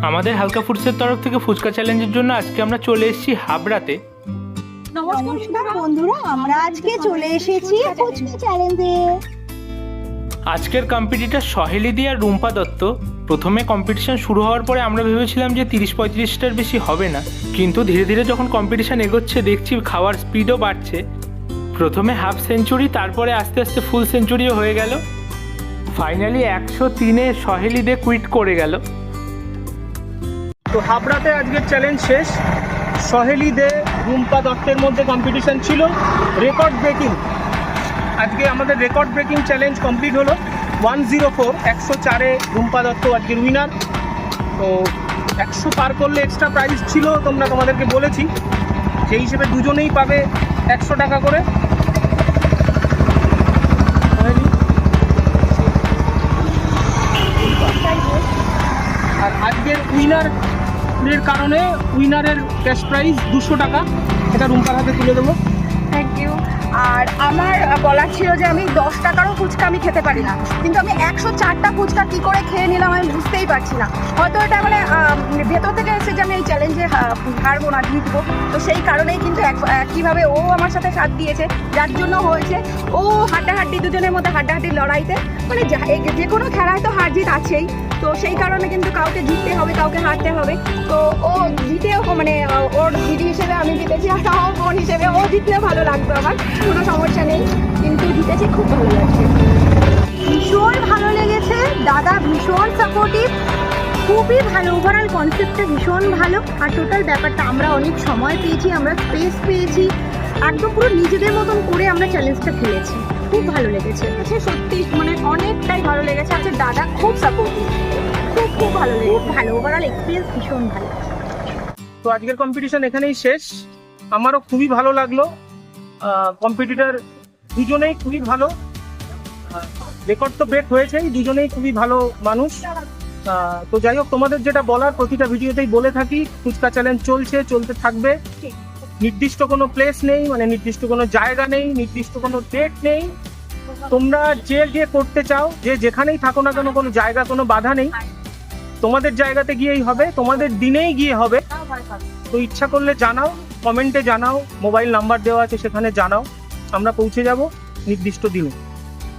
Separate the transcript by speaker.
Speaker 1: আমাদের হালকা ফুডসের তরফ থেকে ফুচকা চ্যালেঞ্জের জন্য আজকে আমরা চলে এসেছি হাবড়াতে।
Speaker 2: নমস্কার বন্ধুরা, আমরা আজকে চলে এসেছি ফুচকা চ্যালেঞ্জে।
Speaker 1: আজকের কম্পিটিটর সহেলিদি আর রুম্পা দত্ত। প্রথমে কম্পিটিশন শুরু হওয়ার পরে আমরা ভেবেছিলাম যে 30-35টার বেশি হবে না, কিন্তু ধীরে ধীরে যখন কম্পিটিশন এগোচ্ছে দেখছি খাওয়ার স্পিডও বাড়ছে। প্রথমে হাফ সেঞ্চুরি, তারপরে আস্তে আস্তে ফুল সেঞ্চুরিও হয়ে গেল। ফাইনালি 103-এ সহেলিদে কুইট করে গেল।
Speaker 3: তো হাবড়াতে আজকের চ্যালেঞ্জ শেষ। সহেলি দে রুম্পা দত্তের মধ্যে কম্পিটিশন ছিল রেকর্ড ব্রেকিং। আজকে আমাদের রেকর্ড ব্রেকিং চ্যালেঞ্জ কমপ্লিট হলো। 104 104-এ রুম্পা দত্ত আজকের উইনার। তো 100 পার করলে এক্সট্রা প্রাইজ ছিল, তোমাদেরকে বলেছি। সেই হিসেবে দুজনেই পাবে 100 টাকা করে। আর আজকের উইনারের কারণে উইনারের ক্যাশ প্রাইজ 200 টাকা, এটা রুম্পার হাতে তুলে দেবো।
Speaker 2: Thank you. আর আমার বলার ছিল যে আমি 10 টাকারও ফুচকা আমি খেতে পারি না, কিন্তু আমি 104টা ফুচকা কী করে খেয়ে নিলাম আমি বুঝতেই পারছি না। হয়তো এটা মানে ভেতর থেকে এসে যে আমি এই চ্যালেঞ্জে হারবো না, জিতবো। তো সেই কারণেই কিন্তু কীভাবে ও আমার সাথে সাথ দিয়েছে, যার জন্য হয়েছে ও হাড্ডাহাড্ডি, দুজনের মধ্যে হাড্ডাহাড্ডির লড়াইতে মানে যে কোনো খেলায় তো হার জিত আছেই। তো সেই কারণে কিন্তু কাউকে জিততে হবে, কাউকে হারতে হবে। তো ও জিতেও মানে ওর দিদি হিসেবে আমি জিতেছি, আর আমার বোন হিসেবে ও জিতলেও ভালো লাগতো, আমার কোনো সমস্যা নেই। কিন্তু জিতেছি, খুব ভালো লাগছে, ভীষণ ভালো লেগেছে। দাদা ভীষণ সাপোর্টিভ, খুবই ভালো। ওভারঅল কনসেপ্টটা ভীষণ ভালো। আর টোটাল ব্যাপারটা আমরা অনেক সময় পেয়েছি, আমরা স্পেস পেয়েছি, একদম পুরো নিজেদের মতন করে আমরা চ্যালেঞ্জটা খেলেছি। খুব ভালো লেগেছে, সত্যি মানে অনেকটাই ভালো লেগেছে। আচ্ছা, দাদা খুব সাপোর্টিভ, খুব ভালো লেগেছে, খুব ভালো। ওভারঅল এক্সপিরিয়েন্স ভীষণ ভালো।
Speaker 3: তো আজকের কম্পিটিশন এখানেই শেষ। আমারও খুবই ভালো লাগলো। কম্পিটিটর দুজনেই খুবই ভালো, রেকর্ড তো ব্রেক হয়েছেই, দুজনেই খুবই ভালো মানুষ। তো যাই হোক, তোমাদের যেটা বলার প্রতিটা ভিডিওতেই বলে থাকি, ফুচকা চ্যালেঞ্জ চলতে থাকবে। নির্দিষ্ট কোনো প্লেস নেই, মানে নির্দিষ্ট কোনো জায়গা নেই, নির্দিষ্ট কোনো ডেট নেই। তোমরা যে করতে চাও, যেখানেই থাকো না কেন, কোনো জায়গা, কোনো বাধা নেই। তোমাদের জায়গাতে গিয়েই হবে, তোমাদের দিনেই গিয়ে হবে। তো ইচ্ছা করলে জানাও, কমেন্টে জানাও, মোবাইল নাম্বার দেওয়া আছে সেখানে জানাও, আমরা পৌঁছে যাব নির্দিষ্ট দিনে।